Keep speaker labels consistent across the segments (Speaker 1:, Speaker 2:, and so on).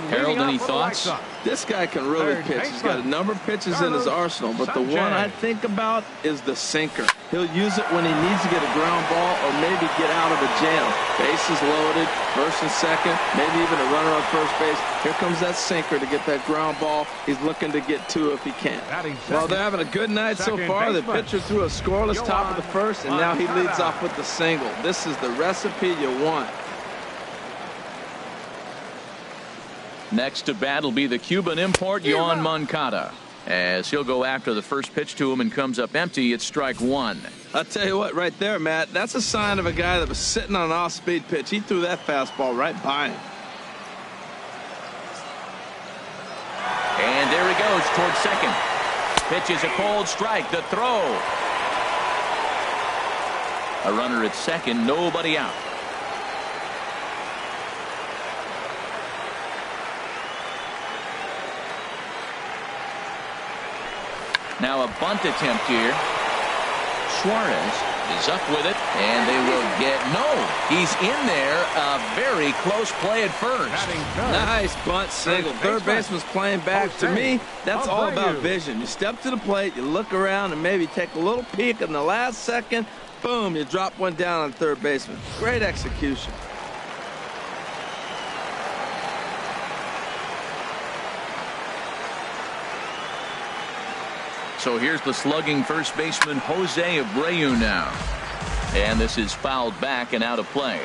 Speaker 1: Harold, any thoughts?
Speaker 2: This guy can really pitch. He's got a number of pitches in his arsenal, but the one I think about is the sinker. He'll use it when he needs to get a ground ball or maybe get out of a jam. Bases loaded, first and second, maybe even a runner on first base. Here comes that sinker to get that ground ball. He's looking to get two if he can. Well, they're having a good night so far. The pitcher threw a scoreless top of the first, and now he leads off with the single. This is the recipe you want.
Speaker 1: Next to bat will be the Cuban import, Yoan Moncada. As he'll go after the first pitch to him and comes up empty, it's strike one.
Speaker 2: I'll tell you what, right there, Matt, that's a sign of a guy that was sitting on an off-speed pitch. He threw that fastball right by him.
Speaker 1: And there he goes towards second. Pitch is a cold strike. The throw. A runner at second, nobody out. Now a bunt attempt here. Suarez is up with it, and they will get he's in there. A very close play at first.
Speaker 2: Nice bunt single. Third baseman's playing back. To me, that's all about vision. You step to the plate, you look around, and maybe take a little peek in the last second. Boom, you drop one down on third baseman. Great execution.
Speaker 1: So here's the slugging first baseman Jose Abreu now. And this is fouled back and out of play.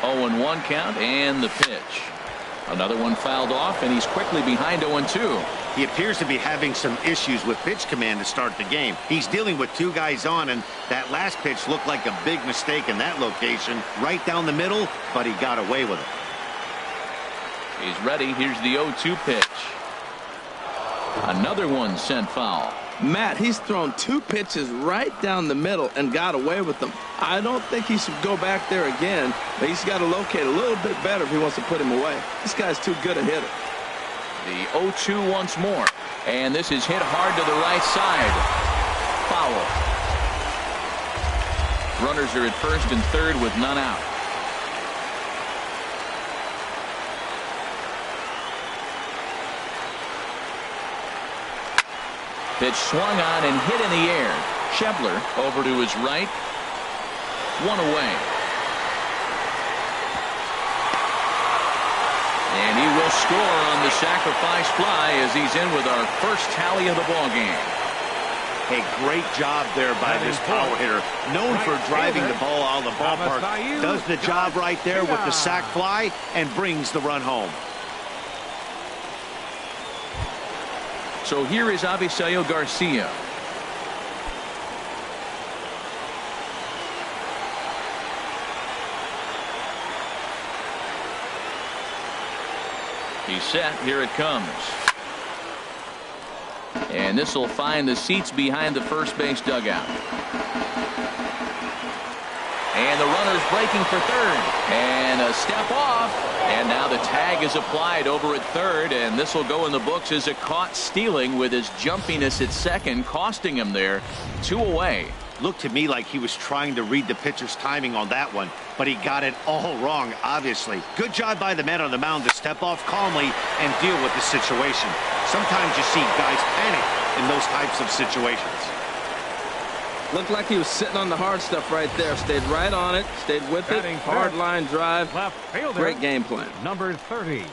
Speaker 1: Oh, 0-1 count and the pitch. Another one fouled off, and he's quickly behind 0-2.
Speaker 3: He appears to be having some issues with pitch command to start the game. He's dealing with two guys on, and that last pitch looked like a big mistake in that location. Right down the middle, but he got away with it.
Speaker 1: He's ready. Here's the 0-2 pitch. Another one sent foul.
Speaker 2: Matt, he's thrown two pitches right down the middle and got away with them. I don't think he should go back there again, but he's got to locate a little bit better if he wants to put him away. This guy's too good a hitter.
Speaker 1: The 0-2 once more, and this is hit hard to the right side. Foul. Runners are at first and third with none out. Pitch swung on and hit in the air. Schebler over to his right. One away. And he will score on the sacrifice fly as he's in with our first tally of the ball game.
Speaker 3: A great job there by this power hitter. Known for driving the ball out of the ballpark. Does the job right there with the sac fly and brings the run home.
Speaker 1: So here is Avisaíl Garcia. He's set. Here it comes. And this will find the seats behind the first base dugout. And the runner's breaking for third. And a step off. And now the tag is applied over at third. And this will go in the books as a caught stealing with his jumpiness at second, costing him there. Two away.
Speaker 3: Looked to me like he was trying to read the pitcher's timing on that one, but he got it all wrong, obviously. Good job by the man on the mound to step off calmly and deal with the situation. Sometimes you see guys panic in those types of situations.
Speaker 2: Looked like he was sitting on the hard stuff right there. Stayed right on it, stayed with it. Hard line drive.
Speaker 4: Left fielder,
Speaker 2: great game plan.
Speaker 4: Number 30.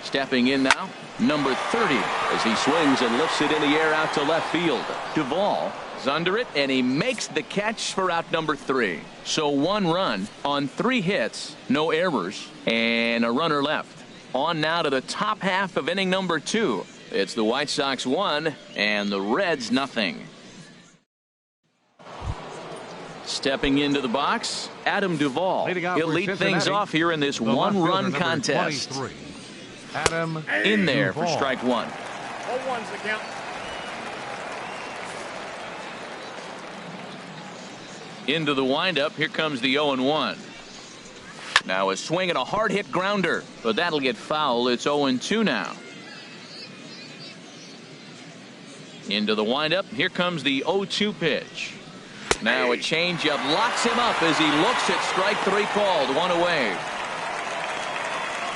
Speaker 1: Stepping in now, number 30, as he swings and lifts it in the air out to left field. Duvall is under it, and he makes the catch for out number 3. So 1 run on 3 hits, no errors, and a runner left. On now to the top half of inning number 2. It's the White Sox 1 and the Reds nothing. Stepping into the box, Adam Duvall. He'll lead things off here in this 1-run contest.
Speaker 4: 23. Adam
Speaker 1: in there
Speaker 4: Duvall.
Speaker 1: for strike 1.
Speaker 5: 0-1's the count.
Speaker 1: Into the windup. Here comes the 0-1. Now a swing and a hard hit grounder, but that'll get foul. It's 0-2 now. Into the windup. Here comes the 0-2 pitch. Now a changeup locks him up as he looks at strike three called. One away.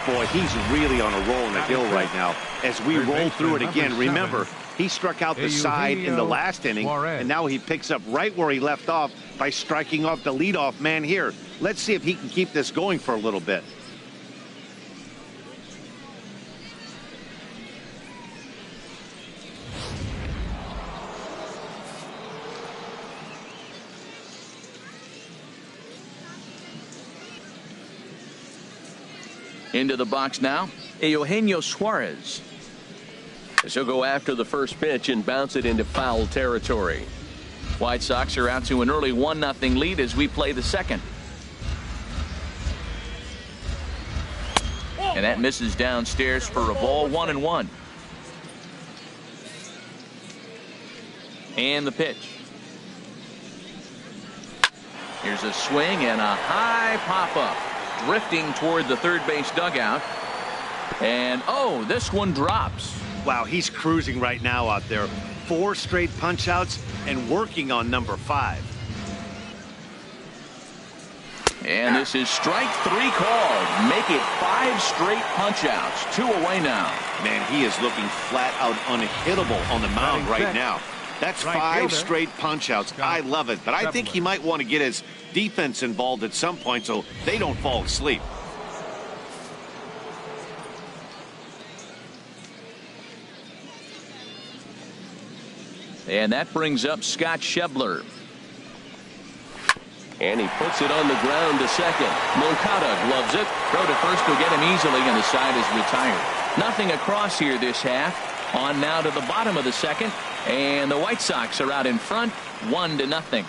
Speaker 3: Boy, he's really on a roll in the hill right now. As we roll through it again, remember, he struck out the side in the last inning, and now he picks up right where he left off by striking off the leadoff man here. Let's see if he can keep this going for a little bit.
Speaker 1: Into the box now, Eugenio Suarez.
Speaker 5: He'll go after the first pitch and bounce it into foul territory.
Speaker 1: White Sox are out to an early 1-0 lead as we play the second. And that misses downstairs for a ball. 1-1. And the pitch. Here's a swing and a high pop-up. Drifting toward the third base dugout. And, oh, this one drops.
Speaker 3: Wow, he's cruising right now out there. 4 straight punch-outs and working on number 5.
Speaker 1: And this is strike 3 called. Make it 5 straight punch-outs. 2 away now.
Speaker 3: Man, he is looking flat out unhittable on the mound right now. That's 5 straight punch-outs. I love it, but I think he might want to get his defense involved at some point so they don't fall asleep.
Speaker 1: And that brings up Scott Schebler.
Speaker 5: And he puts it on the ground to second.
Speaker 1: Moncada gloves it. Throw to first will get him easily, and the side is retired. Nothing across here this half. On now to the bottom of the second. And the White Sox are out in front, 1-0.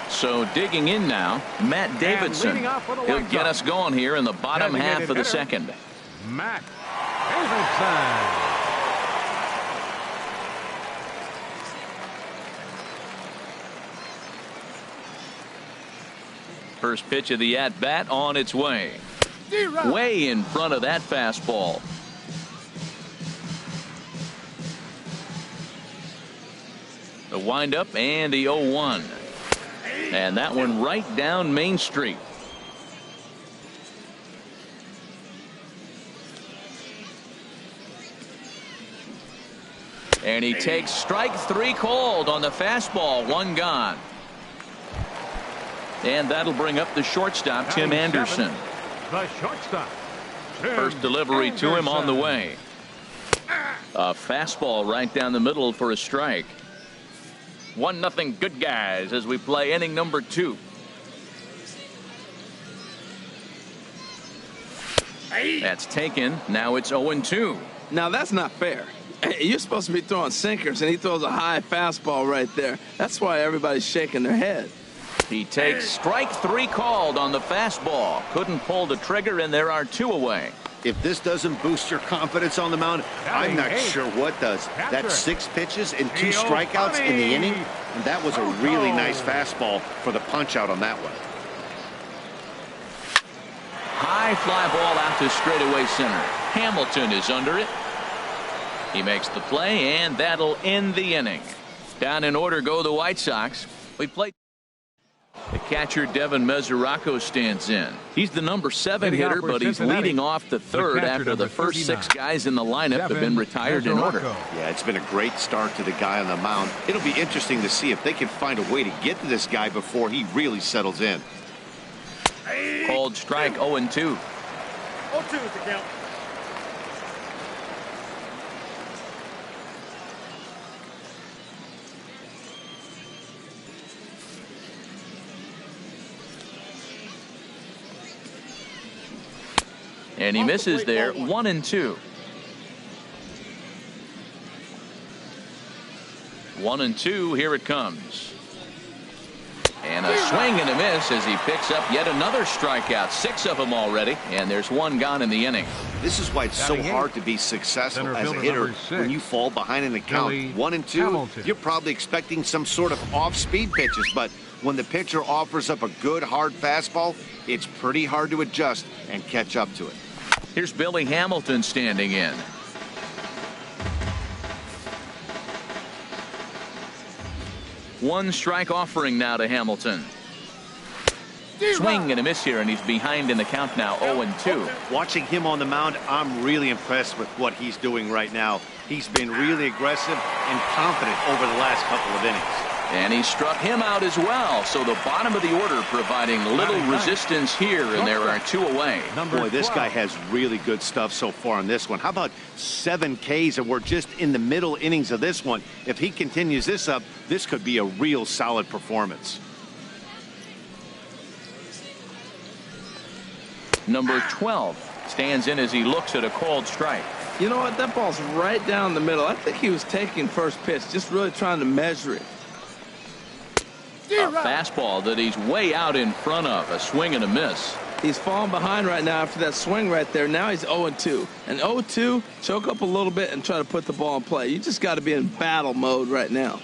Speaker 1: So digging in now, Matt Davidson. He'll get us going here in the bottom half of the second.
Speaker 4: Matt Davidson.
Speaker 1: First pitch of the at-bat on its way. Way in front of that fastball. The windup and the 0-1. And that one right down Main Street. And he takes strike 3 called on the fastball. 1 gone. And that'll bring up the shortstop, Tim Anderson.
Speaker 4: The shortstop.
Speaker 1: First delivery to him on the way. A fastball right down the middle for a strike. 1-0 good guys as we play inning number 2. That's taken. Now it's 0-2.
Speaker 2: Now that's not fair. You're supposed to be throwing sinkers, and he throws a high fastball right there. That's why everybody's shaking their head.
Speaker 1: He takes strike 3 called on the fastball. Couldn't pull the trigger, and there are 2 away.
Speaker 3: If this doesn't boost your confidence on the mound, I'm not sure what does. That's 6 pitches and 2 strikeouts in the inning, and that was a really nice fastball for the punch-out on that one.
Speaker 1: High fly ball out to straightaway center. Hamilton is under it. He makes the play, and that'll end the inning. Down in order go the White Sox. We play. The catcher, Devin Mesoraco, stands in. He's the number 7 hitter, but he's leading off the third after the first 6 guys in the lineup have been retired in order.
Speaker 3: Yeah, it's been a great start to the guy on the mound. It'll be interesting to see if they can find a way to get to this guy before he really settles in.
Speaker 1: Called strike 0-2.
Speaker 3: 0-2 is the count.
Speaker 1: And he misses there. 1-2. 1-2. Here it comes. And a swing and a miss as he picks up yet another strikeout. 6 of them already. And there's 1 gone in the inning.
Speaker 3: This is why it's so hard to be successful as a hitter when you fall behind in the count. 1-2, you're probably expecting some sort of off-speed pitches, but When the pitcher offers up a good, hard fastball, it's pretty hard to adjust and catch up to it.
Speaker 1: Here's Billy Hamilton standing in. One strike offering now to Hamilton. Swing and a miss here, and he's behind in the count now, 0-2.
Speaker 3: Watching him on the mound, I'm really impressed with what he's doing right now. He's been really aggressive and confident over the last couple of innings.
Speaker 1: And he struck him out as well. So the bottom of the order providing little resistance here, and there are 2 away.
Speaker 3: Boy, this guy has really good stuff so far on this one. How about 7 Ks, and we're just in the middle innings of this one. If he continues this up, this could be a real solid performance.
Speaker 1: Number 12 stands in as he looks at a called strike.
Speaker 2: You know what? That ball's right down the middle. I think he was taking first pitch, just really trying to measure it.
Speaker 1: A fastball that he's way out in front of. A swing and a miss.
Speaker 2: He's falling behind right now after that swing right there. Now he's 0-2. And 0-2, choke up a little bit and try to put the ball in play. You just got to be in battle mode right now.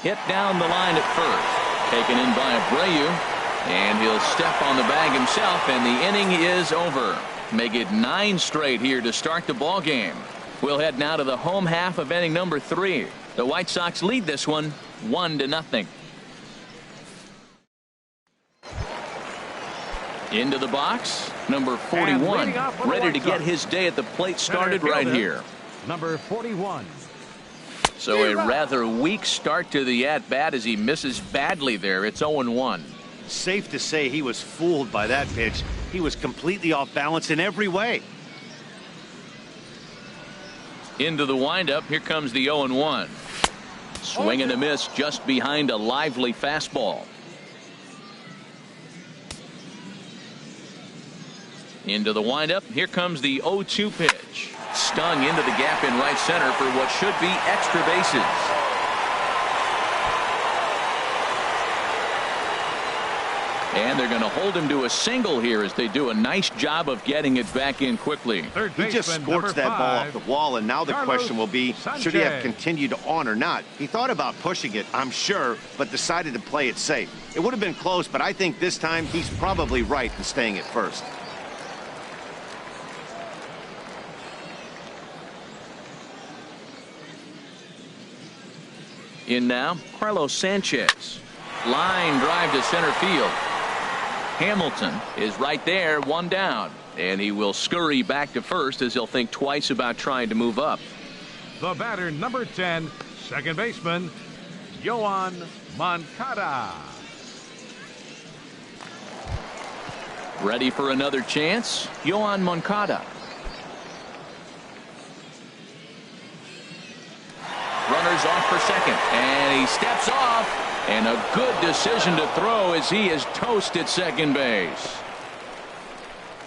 Speaker 1: Hit down the line at first. Taken in by Abreu. And he'll step on the bag himself, and the inning is over. Make it 9 straight here to start the ball game. We'll head now to the home half of inning number 3. The White Sox lead this one 1-0. Into the box, number 41, ready to get his day at the plate started right here.
Speaker 4: Number 41.
Speaker 1: So a rather weak start to the at-bat as he misses badly there. It's 0-1.
Speaker 3: Safe to say he was fooled by that pitch. He was completely off balance in every way.
Speaker 1: Into the windup. Here comes the 0-1. Swing and a miss just behind a lively fastball. Into the windup. Here comes the 0-2 pitch. Stung into the gap in right center for what should be extra bases. And they're going to hold him to a single here as they do a nice job of getting it back in quickly.
Speaker 3: He just scorched that ball off the wall, and now the question will be, should he have continued on or not? He thought about pushing it, I'm sure, but decided to play it safe. It would have been close, but I think this time he's probably right in staying at first.
Speaker 1: In now, Carlos Sanchez. Line drive to center field. Hamilton is right there, 1 down. And he will scurry back to first as he'll think twice about trying to move up.
Speaker 4: The batter, number 10, second baseman, Yoan Moncada.
Speaker 1: Ready for another chance? Yoan Moncada. Runners off for second. And he steps off. And a good decision to throw as he is toast at second base.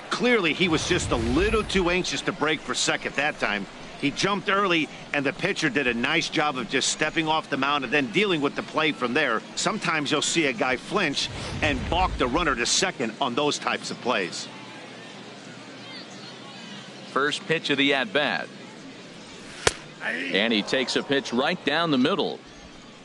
Speaker 3: Clearly, he was just a little too anxious to break for second that time. He jumped early, and the pitcher did a nice job of just stepping off the mound and then dealing with the play from there. Sometimes you'll see a guy flinch and balk the runner to second on those types of plays.
Speaker 1: First pitch of the at-bat. And he takes a pitch right down the middle.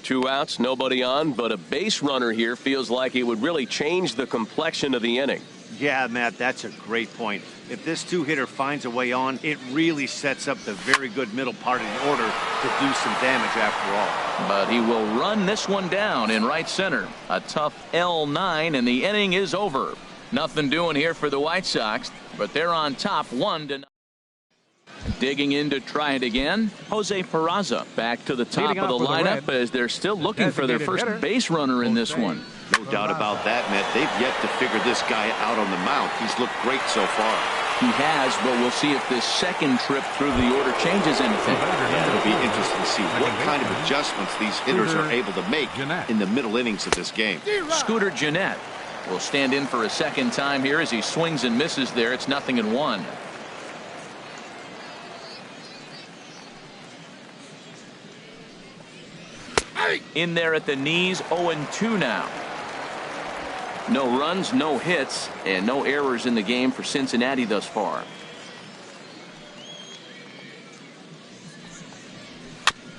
Speaker 5: 2 outs, nobody on, but a base runner here feels like it would really change the complexion of the inning.
Speaker 3: Yeah, Matt, that's a great point. If this 2-hitter finds a way on, it really sets up the very good middle part of the order to do some damage after all.
Speaker 1: But he will run this one down in right center. A tough L9, and the inning is over. Nothing doing here for the White Sox, but they're on top 1-0. Digging in to try it again, Jose Peraza back to the top of the lineup as they're still looking for their first base runner in this one.
Speaker 3: No doubt about that, Matt. They've yet to figure this guy out on the mound. He's looked great so far.
Speaker 1: He has, but we'll see if this second trip through the order changes anything.
Speaker 3: Yeah, it'll be interesting to see what kind of adjustments these hitters are able to make in the middle innings of this game.
Speaker 1: Scooter Gennett will stand in for a second time here as he swings and misses there. It's 0-1. In there at the knees, 0-2 now. No runs, no hits, and no errors in the game for Cincinnati thus far.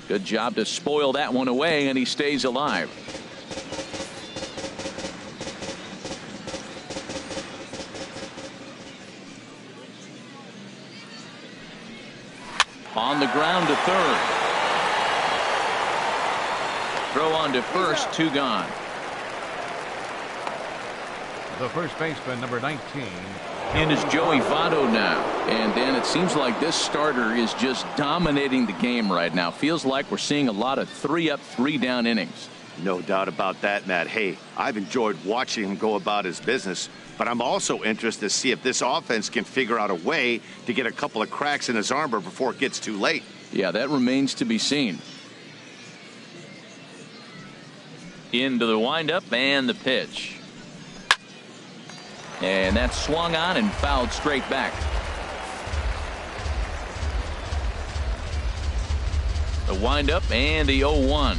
Speaker 1: Good job to spoil that one away, and he stays alive. On the ground to third. Throw on to first, 2 gone.
Speaker 4: The first baseman, number 19.
Speaker 1: In is Joey Votto now. And Dan, it seems like this starter is just dominating the game right now. Feels like we're seeing a lot of 3-up, 3-down innings.
Speaker 3: No doubt about that, Matt. Hey, I've enjoyed watching him go about his business, but I'm also interested to see if this offense can figure out a way to get a couple of cracks in his armor before it gets too late.
Speaker 1: Yeah, that remains to be seen. Into the windup and the pitch. And that's swung on and fouled straight back. The windup and the 0-1.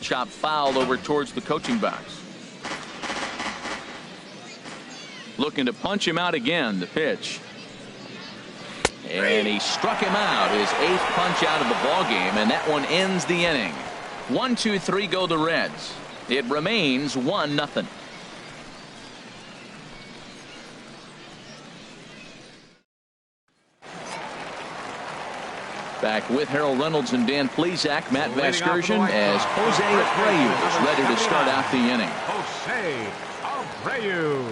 Speaker 1: Chop foul over towards the coaching box. Looking to punch him out again. The pitch. And he struck him out. His 8th punch out of the ball game, and that one ends the inning. 1-2-3 go the Reds. It remains 1-0. Back with Harold Reynolds and Dan Plesac, Matt Vasgersian, as Jose Abreu is ready to start out the inning.
Speaker 4: Jose Abreu.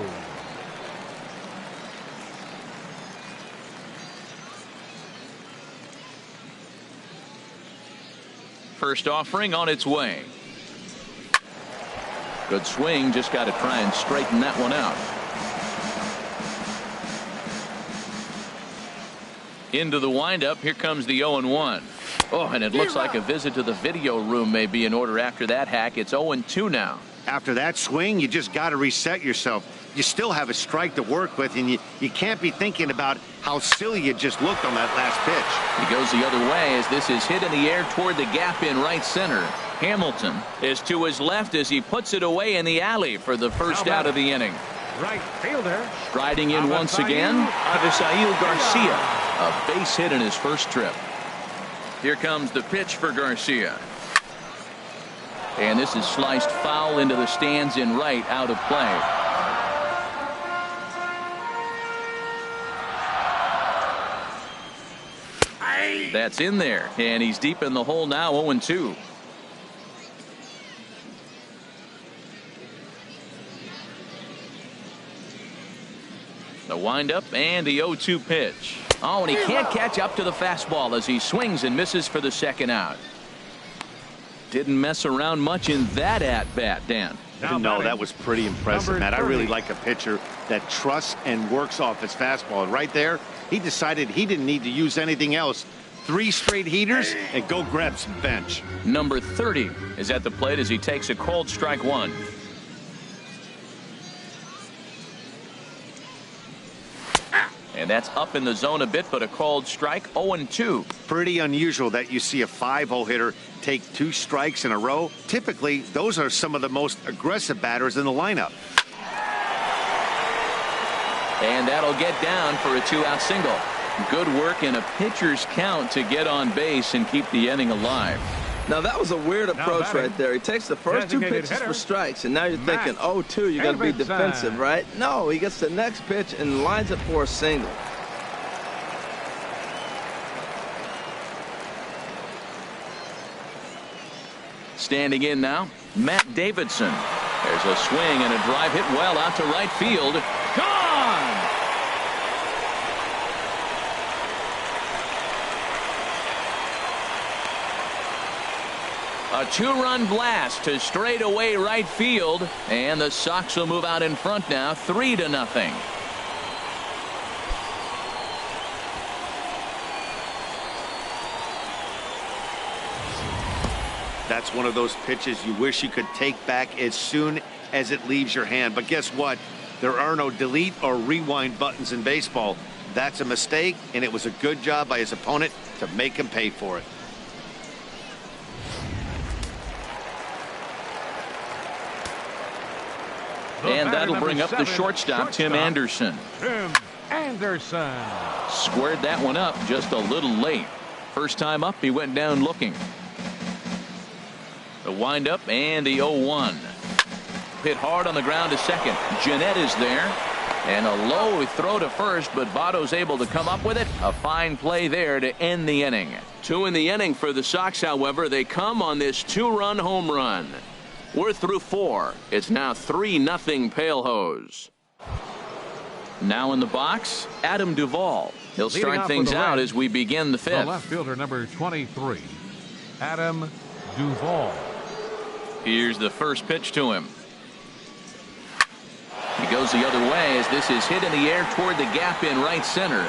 Speaker 1: First offering on its way. Good swing, just got to try and straighten that one out. Into the windup. Here comes the 0-1. Oh, and it looks like a visit to the video room may be in order after that hack. It's 0-2 now.
Speaker 3: After that swing, you just got to reset yourself. You still have a strike to work with, and you can't be thinking about how silly you just looked on that last pitch.
Speaker 1: He goes the other way as this is hit in the air toward the gap in right center. Hamilton is to his left as he puts it away in the alley for the first out of the inning.
Speaker 4: Right fielder.
Speaker 1: Striding in once again, Avisail Garcia. A base hit in his first trip. Here comes the pitch for Garcia. And this is sliced foul into the stands in right, out of play. That's in there, and he's deep in the hole now, 0-2. The windup and the 0-2 pitch. Oh, and he can't catch up to the fastball as he swings and misses for the second out. Didn't mess around much in that at-bat, Dan.
Speaker 3: No, that was pretty impressive, Matt. I really like a pitcher that trusts and works off his fastball. Right there, he decided he didn't need to use anything else. 3 straight heaters and go grab some bench.
Speaker 1: Number 30 is at the plate as he takes a cold strike 1. And that's up in the zone a bit, but a called strike, 0-2.
Speaker 3: Pretty unusual that you see a 5-hole hitter take 2 strikes in a row. Typically, those are some of the most aggressive batters in the lineup.
Speaker 1: And that'll get down for a 2-out single. Good work in a pitcher's count to get on base and keep the inning alive.
Speaker 2: Now, that was a weird approach right there. He takes the first 2 pitches for strikes, and now you're thinking, 0-2, you got to be defensive, right? No, he gets the next pitch and lines it for a single.
Speaker 1: Standing in now, Matt Davidson. There's a swing and a drive hit well out to right field. Gone! A 2-run blast to straightaway right field, and the Sox will move out in front now, 3-0.
Speaker 3: That's one of those pitches you wish you could take back as soon as it leaves your hand. But guess what? There are no delete or rewind buttons in baseball. That's a mistake, and it was a good job by his opponent to make him pay for it.
Speaker 1: And that'll bring up the shortstop, Tim Anderson.
Speaker 4: Tim Anderson.
Speaker 1: Squared that one up just a little late. First time up, he went down looking. The windup and the 0-1. Hit hard on the ground to second. Jeanette is there. And a low throw to first, but Votto's able to come up with it. A fine play there to end the inning. 2 in the inning for the Sox, however. They come on this 2-run home run. We're through 4. It's now 3-0 Pale Hose. Now in the box, Adam Duvall. He'll start things out as we begin the 5th.
Speaker 4: The left fielder, number 23, Adam Duvall.
Speaker 1: Here's the first pitch to him. He goes the other way as this is hit in the air toward the gap in right center.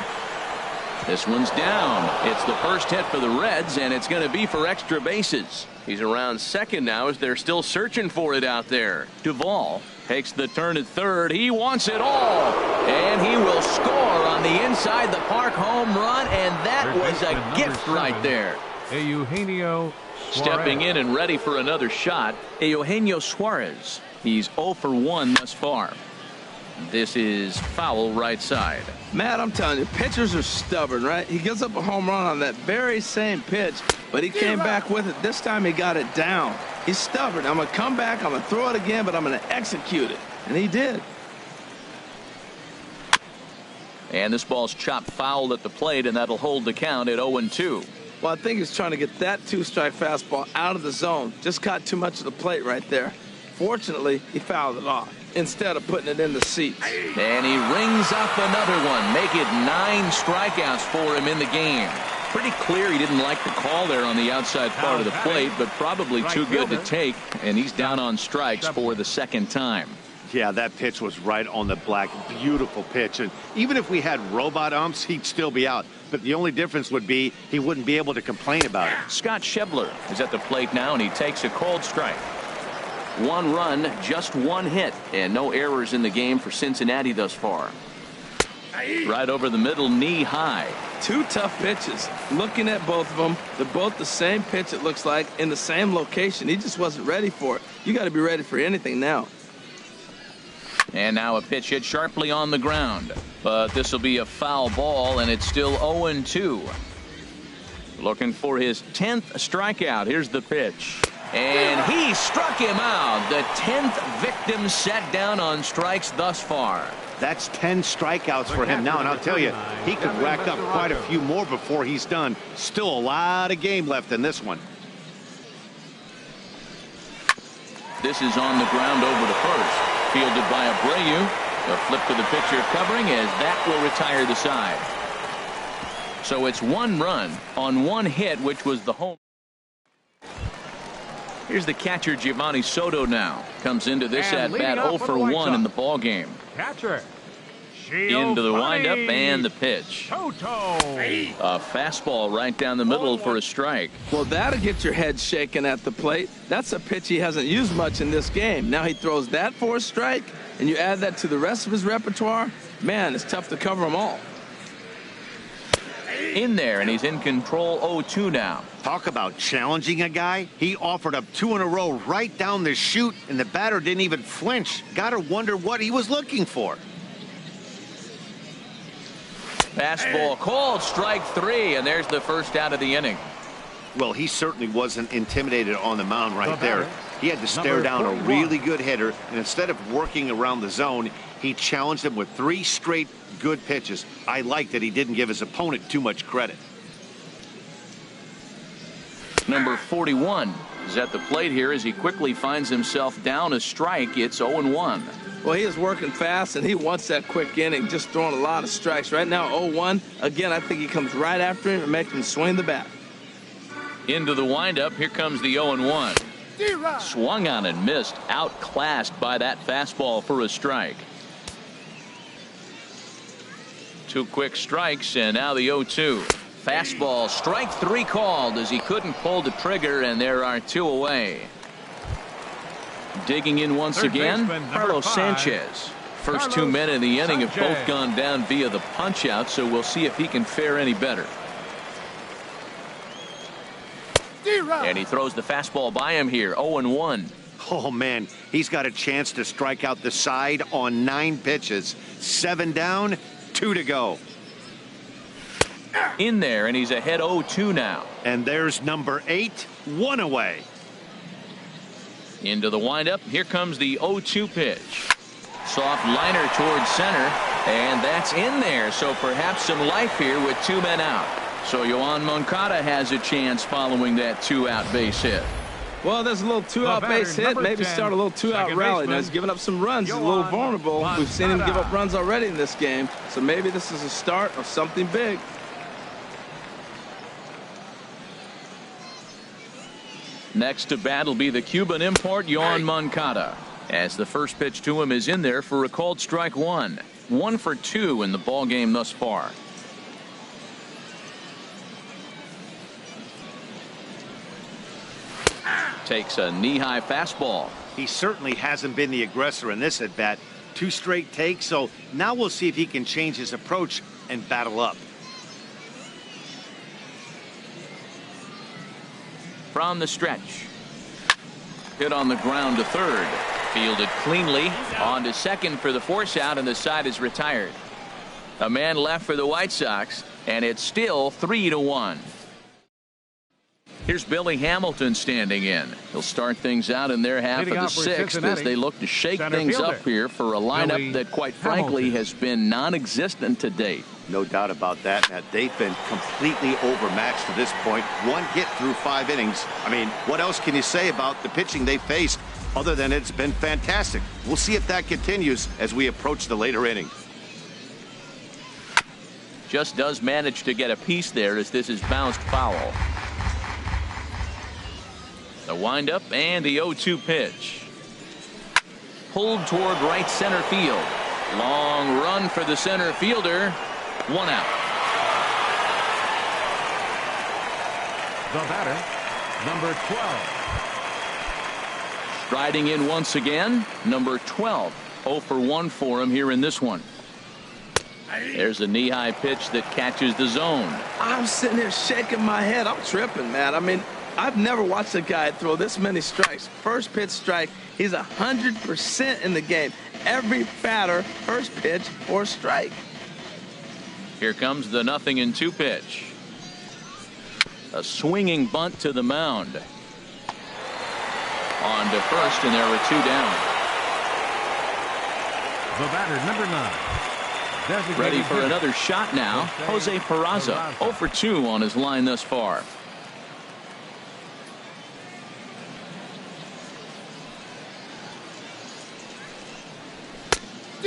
Speaker 1: This one's down. It's the first hit for the Reds, and it's going to be for extra bases. He's around second now as they're still searching for it out there. Duvall takes the turn at third. He wants it all, and he will score on the inside the park home run, and that was a gift right there.
Speaker 4: Eugenio Suarez.
Speaker 1: Stepping in and ready for another shot, Eugenio Suarez. He's 0 for 1 thus far. This is foul right side.
Speaker 2: Matt, I'm telling you, pitchers are stubborn, right? He gives up a home run on that very same pitch, but he came back with it. This time he got it down. He's stubborn. I'm going to come back, I'm going to throw it again, but I'm going to execute it. And he did.
Speaker 1: And this ball's chopped foul at the plate, and that'll hold the count at 0-2.
Speaker 2: Well, I think he's trying to get that 2-strike fastball out of the zone. Just caught too much of the plate right there. Fortunately, he fouled it off instead of putting it in the seats.
Speaker 1: And he rings up another one. Make it 9 strikeouts for him in the game. Pretty clear he didn't like the call there on the outside part of the plate, but probably too good to take. And he's down on strikes for the second time.
Speaker 3: Yeah, that pitch was right on the black. Beautiful pitch. And even if we had robot umps, he'd still be out. But the only difference would be he wouldn't be able to complain about it.
Speaker 1: Scott Schebler is at the plate now, and he takes a cold strike. 1 run, just 1 hit, and no errors in the game for Cincinnati thus far. Right over the middle, knee high.
Speaker 2: 2 tough pitches. Looking at both of them, they're both the same pitch, it looks like, in the same location. He just wasn't ready for it. You got to be ready for anything now.
Speaker 1: And now a pitch hit sharply on the ground. But this will be a foul ball, and it's still 0-2. Looking for his 10th strikeout. Here's the pitch. And he struck him out. The 10th victim set down on strikes thus far.
Speaker 3: That's 10 strikeouts for him now, and I'll tell you, he could rack up quite a few more before he's done. Still a lot of game left in this one.
Speaker 1: This is on the ground over to first. Fielded by Abreu. A flip to the pitcher covering as that will retire the side. So it's 1 run on 1 hit, which was the home. Here's the catcher Giovanni Soto now. Comes into this at bat 0 for 1 in the ball game.
Speaker 4: Catcher.
Speaker 1: Into the windup and the pitch.
Speaker 4: Soto.
Speaker 1: A fastball right down the middle for a strike.
Speaker 2: Well, that'll get your head shaken at the plate. That's a pitch he hasn't used much in this game. Now he throws that for a strike, and you add that to the rest of his repertoire. Man, it's tough to cover them all.
Speaker 1: In there, and he's in control 0-2 now.
Speaker 3: Talk about challenging a guy. He offered up 2 in a row right down the chute, and the batter didn't even flinch. Gotta wonder what he was looking for.
Speaker 1: Fastball called, strike 3, and there's the first out of the inning.
Speaker 3: Well, he certainly wasn't intimidated on the mound right there. He had to stare down a really good hitter, and instead of working around the zone, he challenged him with 3 straight good pitches. I like that he didn't give his opponent too much credit.
Speaker 1: Number 41 is at the plate here as he quickly finds himself down a strike. It's 0-1.
Speaker 2: Well, he is working fast, and he wants that quick inning, just throwing a lot of strikes. Right now, 0-1. Again, I think he comes right after him and makes him swing the bat.
Speaker 1: Into the windup. Here comes the 0-1. Swung on and missed. Outclassed by that fastball for a strike. 2 quick strikes, and now the 0-2. Fastball, strike 3 called as he couldn't pull the trigger, and there are 2 away. Digging in once again, Carlos Sanchez. First 2 men in the inning have both gone down via the punch out, so we'll see if he can fare any better. And he throws the fastball by him here, 0-1.
Speaker 3: Oh, man, he's got a chance to strike out the side on 9 pitches. 7 down, 2 to go.
Speaker 1: In there, and he's ahead 0-2 now.
Speaker 3: And there's number 8, 1 away.
Speaker 1: Into the windup. Here comes the 0-2 pitch. Soft liner towards center, and that's in there. So perhaps some life here with 2 men out. So Yoan Moncada has a chance following that 2-out base hit.
Speaker 2: Well, there's a little 2-out base hit. Maybe 10, start a little 2-out rally. Now he's giving up some runs. He's a little vulnerable. We've seen him give up runs already in this game. So maybe this is a start of something big.
Speaker 1: Next to bat will be the Cuban import, Yoan Moncada. As the first pitch to him is in there for a called strike 1. 1 for 2 in the ball game thus far. Takes a knee-high fastball.
Speaker 3: He certainly hasn't been the aggressor in this at-bat. 2 straight takes, so now we'll see if he can change his approach and battle up.
Speaker 1: From the stretch. Hit on the ground to third. Fielded cleanly. On to second for the force out, and the side is retired. A man left for the White Sox, and it's still 3-1. Here's Billy Hamilton standing in. He'll start things out in their half of the 6th as they look to shake things up here for a lineup that, quite frankly, has been non-existent to date.
Speaker 3: No doubt about that, Matt. They've been completely overmatched to this point. 1 hit through 5 innings. I mean, what else can you say about the pitching they faced other than it's been fantastic? We'll see if that continues as we approach the later innings.
Speaker 1: Just does manage to get a piece there as this is bounced foul. The windup and the 0-2 pitch. Pulled toward right center field. Long run for the center fielder. 1 out.
Speaker 4: The batter, number 12.
Speaker 1: Striding in once again, number 12. 0 for 1 for him here in this one. There's a knee-high pitch that catches the zone.
Speaker 2: I'm sitting here shaking my head. I'm tripping, man. I mean, I've never watched a guy throw this many strikes. First pitch strike, he's 100% in the game. Every batter, first pitch or strike.
Speaker 1: Here comes the 0-2 pitch. A swinging bunt to the mound. On to first, and there were 2 down.
Speaker 4: The batter, number 9.
Speaker 1: Ready for another shot now. Jose Peraza, 0 for 2 on his line thus far.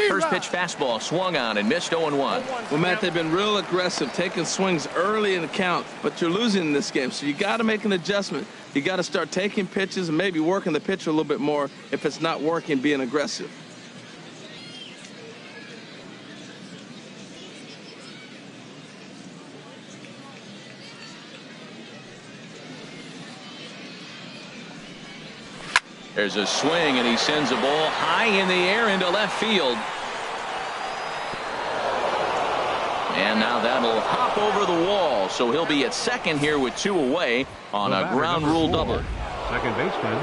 Speaker 1: First pitch fastball swung on and missed. 0-1.
Speaker 2: Well, Matt, they've been real aggressive, taking swings early in the count, but you're losing in this game, so you got to make an adjustment. You got to start taking pitches and maybe working the pitcher a little bit more if it's not working, being aggressive.
Speaker 1: There's a swing, and he sends a ball high in the air into left field. And now that'll hop over the wall, so he'll be at second here with 2 away on a ground rule double.
Speaker 4: Second baseman,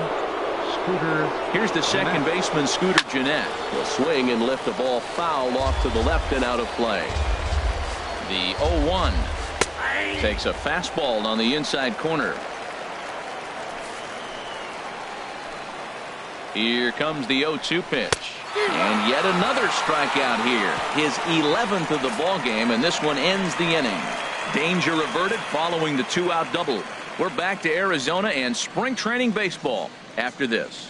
Speaker 4: Scooter.
Speaker 1: Here's the second baseman, Scooter Gennett. He'll swing and lift the ball foul off to the left and out of play. The 0-1 takes a fastball on the inside corner. Here comes the 0-2 pitch. And yet another strikeout here. His 11th of the ball game, and this one ends the inning. Danger averted following the 2-out double. We're back to Arizona and spring training baseball after this.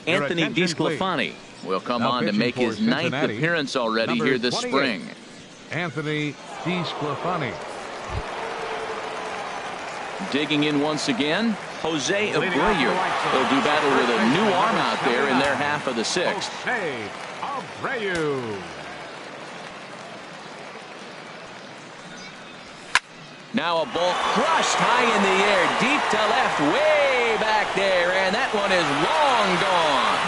Speaker 1: Anthony DeSclafani will come on to make his 9th appearance already here this spring.
Speaker 4: Anthony DeSclafani.
Speaker 1: Digging in once again, Jose Abreu. They'll do battle with a new arm out there in their half of the 6th.
Speaker 4: Jose Abreu.
Speaker 1: Now a ball crushed high in the air, deep to left, way back there, and that one is long gone.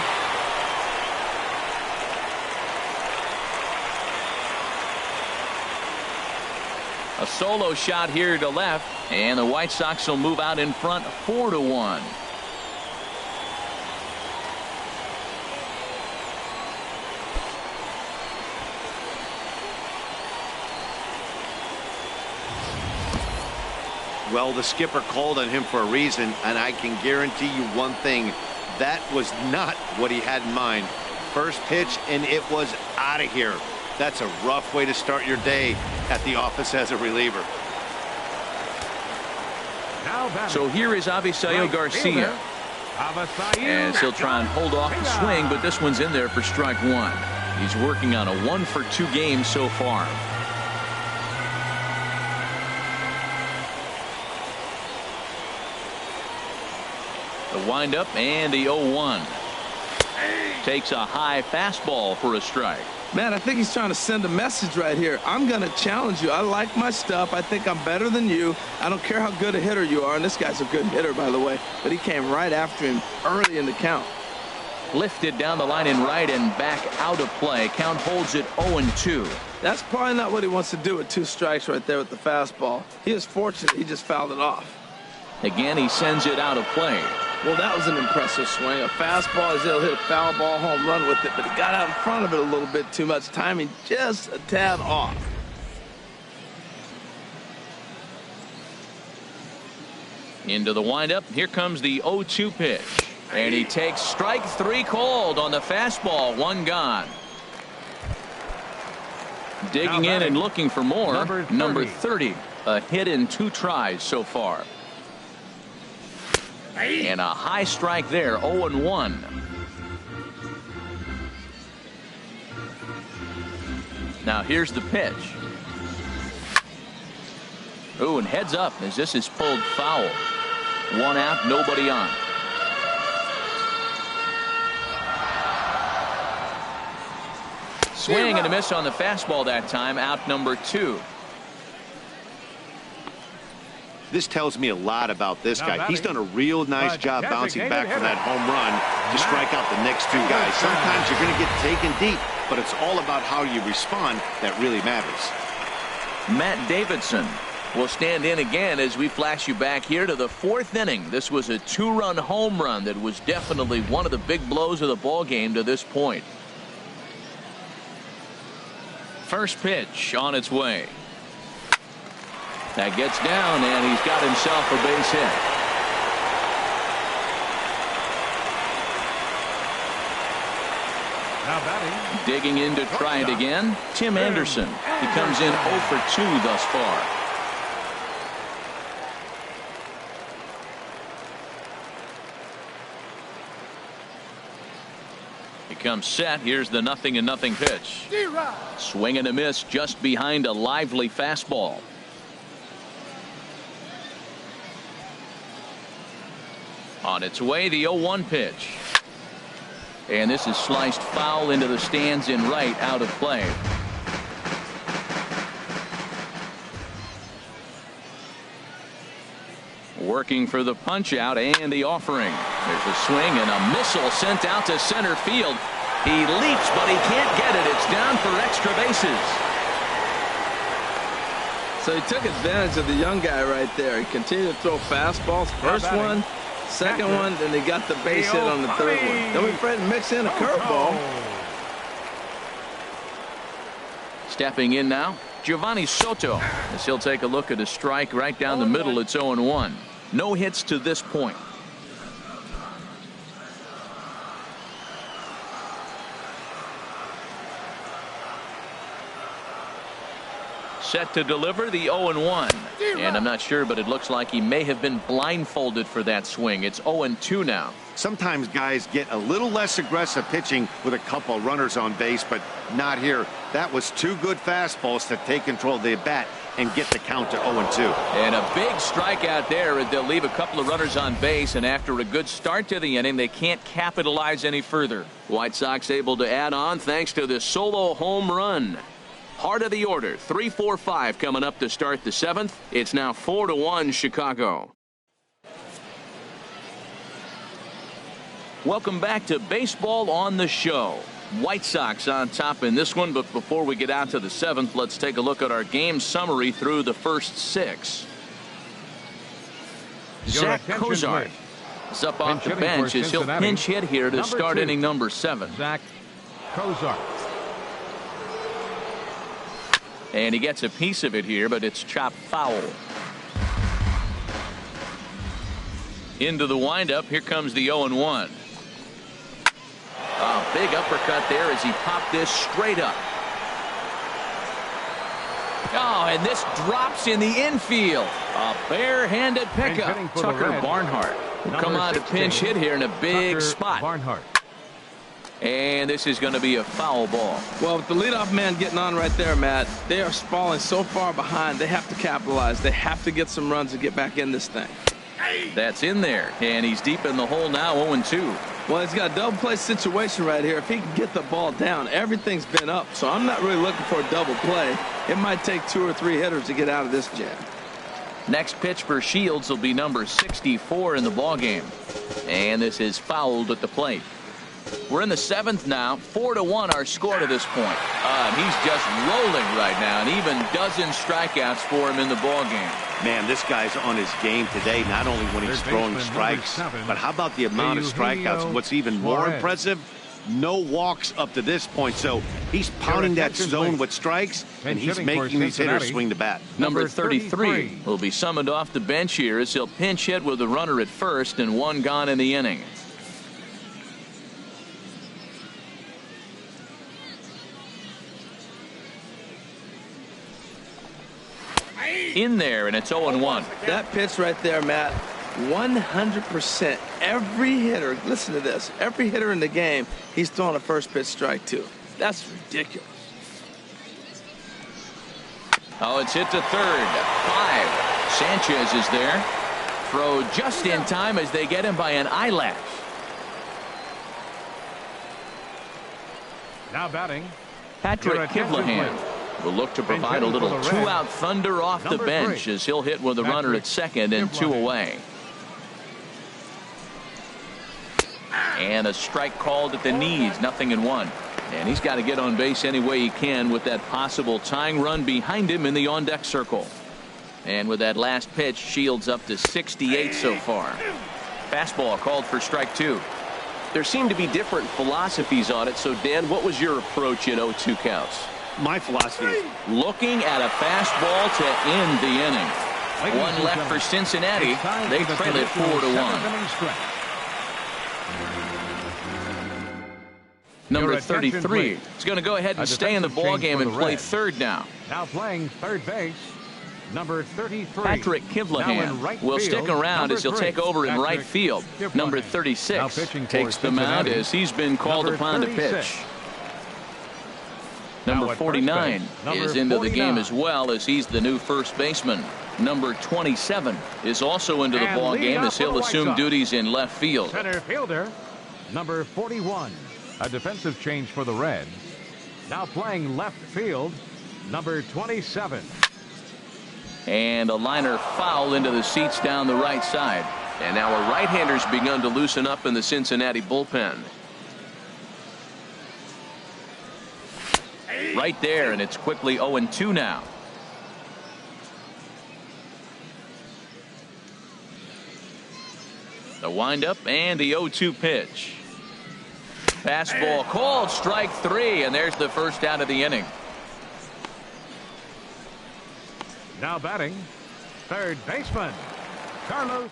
Speaker 1: A solo shot here to left, and the White Sox will move out in front 4-1.
Speaker 3: Well, the skipper called on him for a reason, and I can guarantee you one thing. That was not what he had in mind. First pitch, and it was out of here. That's a rough way to start your day at the office as a reliever.
Speaker 1: So here is Avisail Garcia. As he'll try and hold off the swing, but this one's in there for strike one. He's working on a 1-for-2 game so far. The windup and the 0-1. Takes a high fastball for a strike.
Speaker 2: Man, I think he's trying to send a message right here. I'm going to challenge you. I like my stuff. I think I'm better than you. I don't care how good a hitter you are. And this guy's a good hitter, by the way. But he came right after him early in the count.
Speaker 1: Lifted down the line in right and back out of play. Count holds it 0-2.
Speaker 2: That's probably not what he wants to do with 2 strikes right there with the fastball. He is fortunate he just fouled it off.
Speaker 1: Again, he sends it out of play.
Speaker 2: Well, that was an impressive swing. A fastball, he'll hit a foul ball home run with it, but he got out in front of it a little bit too much. Timing just a tad off.
Speaker 1: Into the windup. Here comes the 0-2 pitch. And he takes strike 3 called on the fastball. 1 gone. Digging in and looking for more. Number 30. A hit in 2 tries so far. And a high strike there, 0-1. Now here's the pitch. Ooh, and heads up as this is pulled foul. 1 out, nobody on. Swing and a miss on the fastball that time, out number 2.
Speaker 3: This tells me a lot about this guy. He's done a real nice job bouncing back from that home run to strike out the next 2 guys. Sometimes you're going to get taken deep, but it's all about how you respond that really matters.
Speaker 1: Matt Davidson will stand in again as we flash you back here to the 4th inning. This was a 2-run home run that was definitely one of the big blows of the ball game to this point. First pitch on its way. That gets down, and he's got himself a base hit.
Speaker 4: Now batting.
Speaker 1: Digging in to try it again, Tim Anderson. He comes in 0-for-2 thus far. He comes set. Here's the 0-0 pitch. Swing and a miss just behind a lively fastball. On its way, the 0-1 pitch. And this is sliced foul into the stands in right, out of play. Working for the punch out and the offering. There's a swing and a missile sent out to center field. He leaps, but he can't get it. It's down for extra bases.
Speaker 2: So he took advantage of the young guy right there. He continued to throw fastballs. First one, second one, then they got the base hit on the 3rd one. Then we tried to mix in a curveball.
Speaker 1: Stepping in now, Giovanni Soto, as he'll take a look at a strike right down the middle. It's 0-1. No hits to this point. Set to deliver the 0-1. And I'm not sure, but it looks like he may have been blindfolded for that swing. It's 0-2 now.
Speaker 3: Sometimes guys get a little less aggressive pitching with a couple runners on base, but not here. That was 2 good fastballs to take control of the bat and get the count to 0-2.
Speaker 1: And a big strikeout there. They'll leave a couple of runners on base, and after a good start to the inning, they can't capitalize any further. White Sox able to add on thanks to the solo home run. Heart of the order, 3-4-5 coming up to start the 7th. It's now 4-1 Chicago. Welcome back to Baseball on the Show. White Sox on top in this one, but before we get out to the 7th, let's take a look at our game summary through the first 6. Zach Cozart is up off the bench as he'll pinch hit here to start inning number 7.
Speaker 4: Zach Cozart.
Speaker 1: And he gets a piece of it here, but it's chopped foul. Into the windup. Here comes the 0-1. A big uppercut there as he popped this straight up. Oh, and this drops in the infield. A bare-handed pickup. Tucker Barnhart will come on to pinch hit here in a big spot.
Speaker 4: Barnhart.
Speaker 1: And this is going to be a foul ball.
Speaker 2: Well, with the leadoff man getting on right there, Matt, they are falling so far behind. They have to capitalize. They have to get some runs to get back in this thing.
Speaker 1: That's in there, and he's deep in the hole now, 0-2.
Speaker 2: Well, he's got a double play situation right here. If he can get the ball down, everything's been up. So I'm not really looking for a double play. It might take 2 or 3 hitters to get out of this jam.
Speaker 1: Next pitch for Shields will be number 64 in the ballgame. And this is fouled at the plate. We're in the 7th now. 4-1 our score to this point. And he's just rolling right now, and even dozen strikeouts for him in the ballgame.
Speaker 3: Man, this guy's on his game today, not only when he's throwing strikes, but how about the amount of strikeouts? What's even more impressive, no walks up to this point. So he's pounding that zone with strikes, and he's making these hitters swing the bat.
Speaker 1: Number 33 will be summoned off the bench here as he'll pinch hit with a runner at first and 1 gone in the inning. In there, and it's 0-1.
Speaker 2: That pitch right there, Matt, 100%. Every hitter, listen to this, every hitter in the game, he's throwing a first pitch strike to. That's ridiculous.
Speaker 1: Oh, it's hit to third. 5. Sanchez is there. Throw just in time as they get him by an eyelash.
Speaker 4: Now batting,
Speaker 1: Patrick Kivlahan will look to provide a little 2-out thunder off the bench as he'll hit with a runner at second and 2 away. And a strike called at the knees, 0-1. And he's got to get on base any way he can with that possible tying run behind him in the on-deck circle. And with that last pitch, Shields up to 68 so far. Fastball called for strike 2.
Speaker 5: There seem to be different philosophies on it. So, Dan, what was your approach in 0-2 counts?
Speaker 3: My philosophy is
Speaker 1: looking at a fastball to end the inning. 1 left for Cincinnati. They trail it 4-1. Number 33 is going to go ahead and stay in the ballgame and play third now.
Speaker 4: Now playing third base, number 33.
Speaker 1: Patrick Kivlahan will stick around as he'll take over in right field. Number 36 takes the mound as he's been called upon to pitch. Number 49 is into the game as well as he's the new first baseman. Number 27 is also into the ball game as he'll assume duties in left field.
Speaker 4: Center fielder, number 41. A defensive change for the Reds. Now playing left field, number 27.
Speaker 1: And a liner foul into the seats down the right side. And now a right-hander's begun to loosen up in the Cincinnati bullpen. Right there, and it's quickly 0-2 now. The windup and the 0-2 pitch. Fastball called, strike 3, and there's the first out of the inning.
Speaker 4: Now batting, third baseman, Carlos.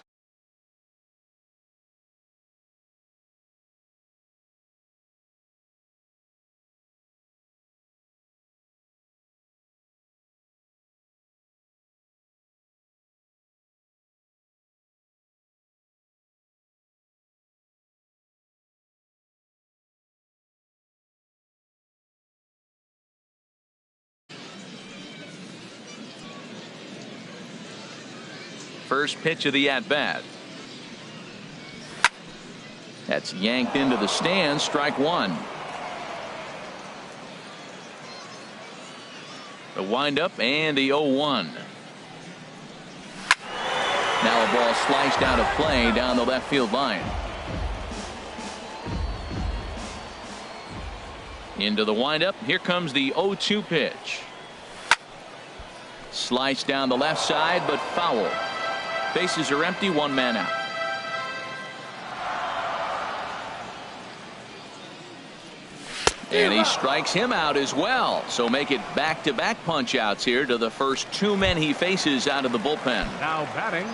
Speaker 1: First pitch of the at-bat. That's yanked into the stands, strike 1. The windup and the 0-1. Now a ball sliced out of play down the left field line. Into the windup. Here comes the 0-2 pitch. Sliced down the left side, but foul. Bases are empty, 1 man out. And he strikes him out as well. So make it back-to-back punch outs here to the first 2 men he faces out of the bullpen.
Speaker 4: Now batting,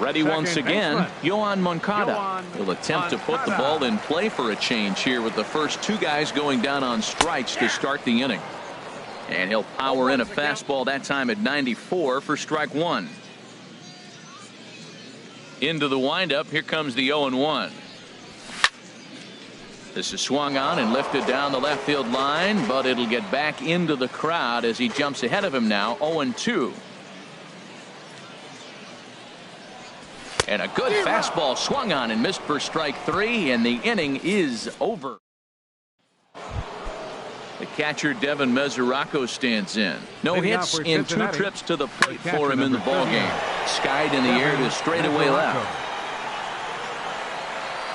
Speaker 1: Ready once again, Yohan Moncada. He'll attempt to put the ball in play for a change here with the first two guys going down on strikes to start the inning. And he'll power in a fastball that time at 94 for strike one. Into the windup. Here comes the 0-1. This is swung on and lifted down the left field line, but it'll get back into the crowd as he jumps ahead of him now. 0-2. And a good fastball swung on and missed for strike three, and the inning is over. The catcher Devin Mesoraco stands in. No hits in 2 trips to the plate for him in the ballgame. Skied in the air to straightaway left.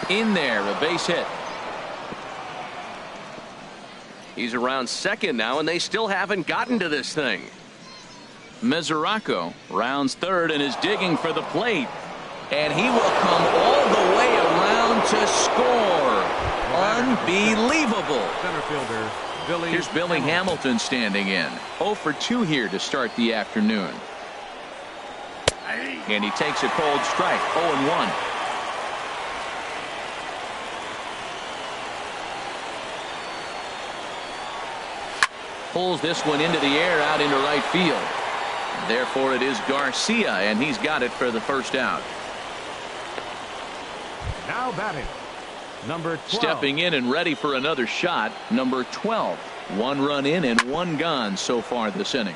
Speaker 1: In there, a base hit.
Speaker 5: He's around second now, and they still haven't gotten to this thing.
Speaker 1: Mesoraco rounds third and is digging for the plate. And he will come all the way around to score. Unbelievable.
Speaker 4: Center fielder Billy.
Speaker 1: Here's Billy Hamilton standing in. 0 for 2 here to start the afternoon. And he takes a cold strike. 0-1. Pulls this one into the air out into right field. Therefore it is Garcia, and he's got it for the first out.
Speaker 4: Now batting, number 12.
Speaker 1: Stepping in and ready for another shot, number 12. 1 run in and 1 gone so far this inning.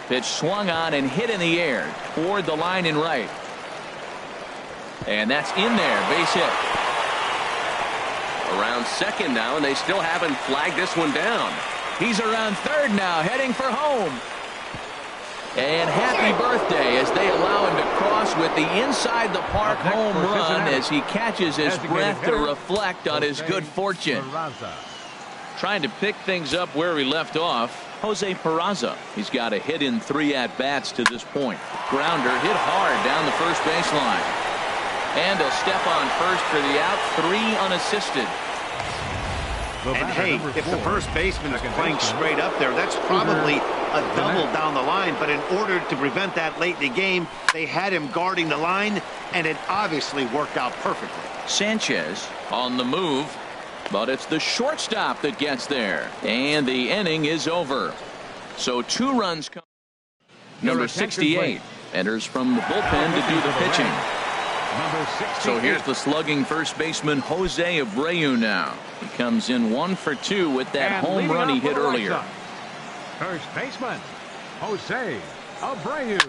Speaker 1: Pitch swung on and hit in the air toward the line in right. And that's in there, base hit.
Speaker 5: Around second now, and they still haven't flagged this one down.
Speaker 1: He's around third now, heading for home. And happy birthday as they allow him to cross with the inside the park home run as he catches his breath to reflect on his good fortune. Trying to pick things up where he left off, Jose Peraza. He's got a hit in 3 at-bats to this point. Grounder hit hard down the first baseline. And he'll step on first for the out, 3 unassisted.
Speaker 3: And hey, if the first baseman is playing straight up there, that's probably a double down the line. But in order to prevent that late in the game, they had him guarding the line, and it obviously worked out perfectly.
Speaker 1: Sanchez on the move, but it's the shortstop that gets there. And the inning is over. So 2 runs come. Number 68 enters from the bullpen to do the pitching. So here's the slugging first baseman Jose Abreu now. He comes in 1 for 2 with that home run he hit earlier.
Speaker 4: First baseman Jose Abreu.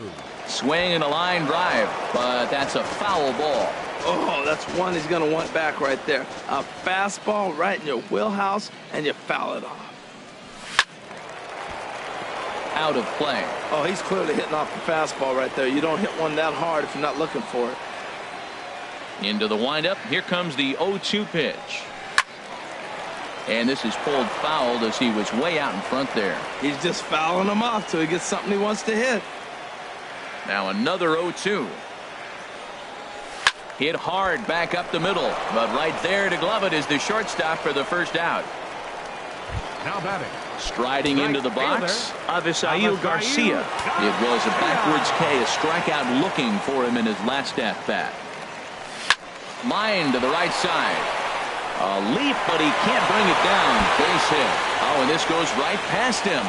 Speaker 1: Swing and a line drive, but that's a foul ball.
Speaker 2: Oh, that's one he's going to want back right there. A fastball right in your wheelhouse, and you foul it off.
Speaker 1: Out of play.
Speaker 2: Oh, he's clearly hitting off the fastball right there. You don't hit one that hard if you're not looking for it.
Speaker 1: Into the windup. Here comes the 0-2 pitch. And this is pulled foul as he was way out in front there.
Speaker 2: He's just fouling him off till he gets something he wants to hit.
Speaker 1: Now another 0-2. Hit hard back up the middle, but right there to glove it is the shortstop for the first out.
Speaker 4: Now batting.
Speaker 1: Striding into the box, Avisail Garcia. It was a backwards K, a strikeout looking for him in his last at-bat. Line to the right side. A leap, but he can't bring it down. Base hit. Oh, and this goes right past him.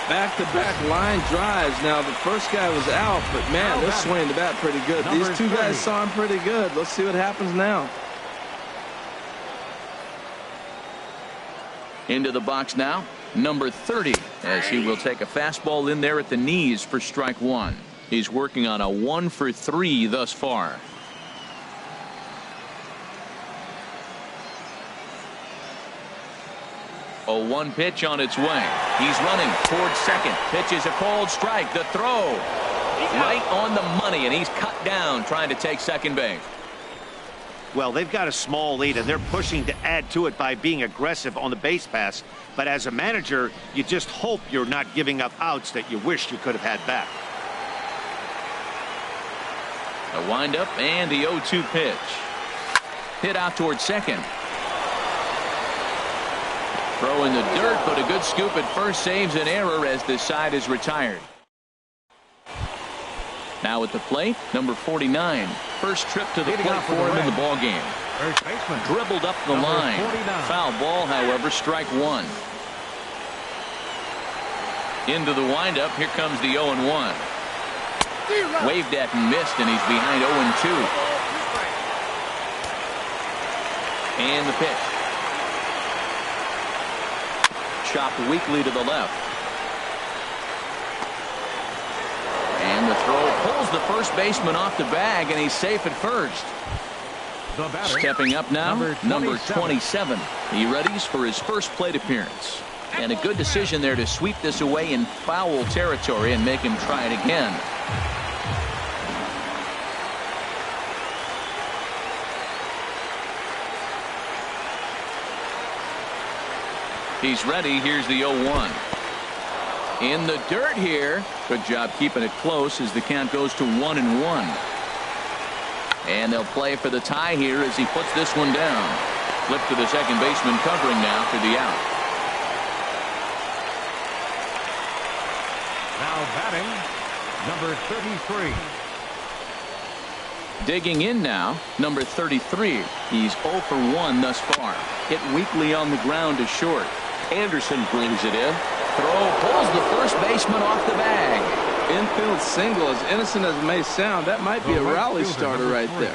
Speaker 2: Back-to-back line drives. Now, the first guy was out, but, man, they're swinging the bat pretty good. These 2 guys saw him pretty good. Let's see what happens now.
Speaker 1: Into the box now, number 30, as he will take a fastball in there at the knees for strike 1. He's working on a 1 for 3 thus far. 0-1 pitch on its way. He's running towards second. Pitch is a cold strike. The throw right on the money, and he's cut down trying to take second base.
Speaker 3: Well, they've got a small lead, and they're pushing to add to it by being aggressive on the base pass. But as a manager, you just hope you're not giving up outs that you wish you could have had back.
Speaker 1: The windup and the 0-2 pitch. Hit out toward second. Throw in the dirt, but a good scoop at first saves an error as this side is retired. Now at the plate, number 49. First trip to the plate for him in the ball game.
Speaker 4: First baseman.
Speaker 1: Dribbled up the line.
Speaker 4: 49.
Speaker 1: Foul ball, however, strike one. Into the windup. Here comes the 0-1. Waved at and missed, and he's behind 0-2. And the pitch. Chopped weakly to the left. And the throw pulls the first baseman off the bag, and he's safe at first. Stepping up now, number 27. He readies for his first plate appearance. And a good decision there to sweep this away in foul territory and make him try it again. He's ready. Here's the 0-1. In the dirt here. Good job keeping it close as the count goes to 1-1. And they'll play for the tie here as he puts this one down. Flip to the second baseman covering now for the out.
Speaker 4: Now batting, number 33.
Speaker 1: Digging in now, number 33. He's 0 for 1 thus far. Hit weakly on the ground to short. Anderson brings it in. Throw pulls the first baseman off the bag.
Speaker 2: Infield single, as innocent as it may sound, that might be a rally starter right there.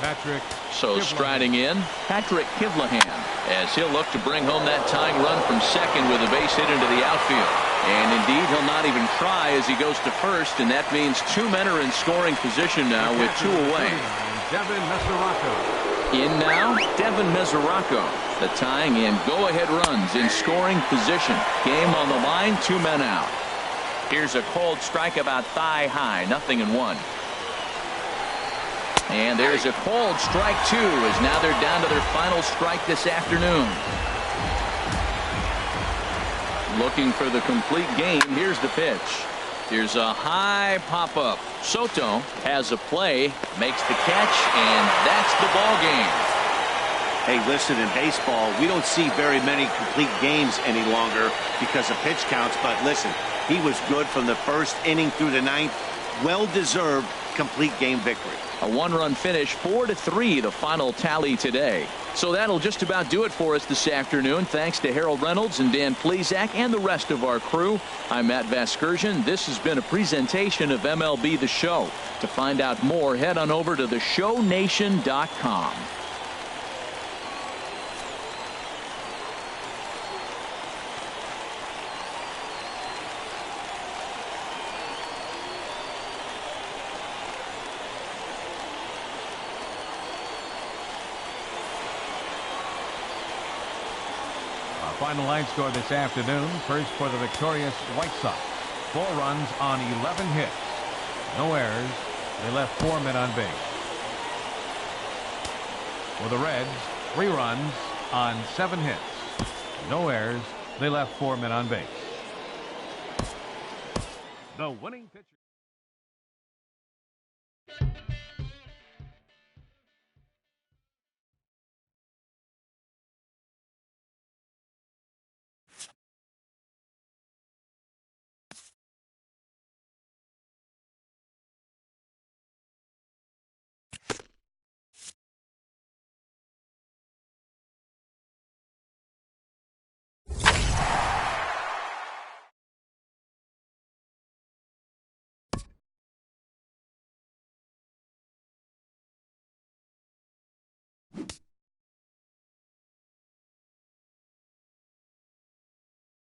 Speaker 4: Patrick.
Speaker 1: So striding in, Patrick Kivlahan, as he'll look to bring home that tying run from second with a base hit into the outfield. And indeed, he'll not even try as he goes to first, and that means 2 men are in scoring position now with 2 away.
Speaker 4: Devin Mesoraco.
Speaker 1: In now, Devin Mesoraco. The tying and go-ahead runs in scoring position. Game on the line, 2 men out. Here's a cold strike about thigh high, 0-1. And there's a cold strike, too, as now they're down to their final strike this afternoon. Looking for the complete game. Here's the pitch. Here's a high pop-up. Soto has a play, makes the catch, and that's the ball game.
Speaker 3: Hey, listen, in baseball, we don't see very many complete games any longer because of pitch counts. But listen, he was good from the first inning through the ninth. Well-deserved complete game victory.
Speaker 1: A 1-run finish, 4-3, the final tally today. So that'll just about do it for us this afternoon. Thanks to Harold Reynolds and Dan Plesac and the rest of our crew. I'm Matt Vasgersian. This has been a presentation of MLB The Show. To find out more, head on over to theshownation.com.
Speaker 4: Final line score this afternoon. First for the victorious White Sox. 4 runs on 11 hits. No errors. They left 4 men on base. For the Reds, 3 runs on 7 hits. No errors. They left 4 men on base. The winning pitcher.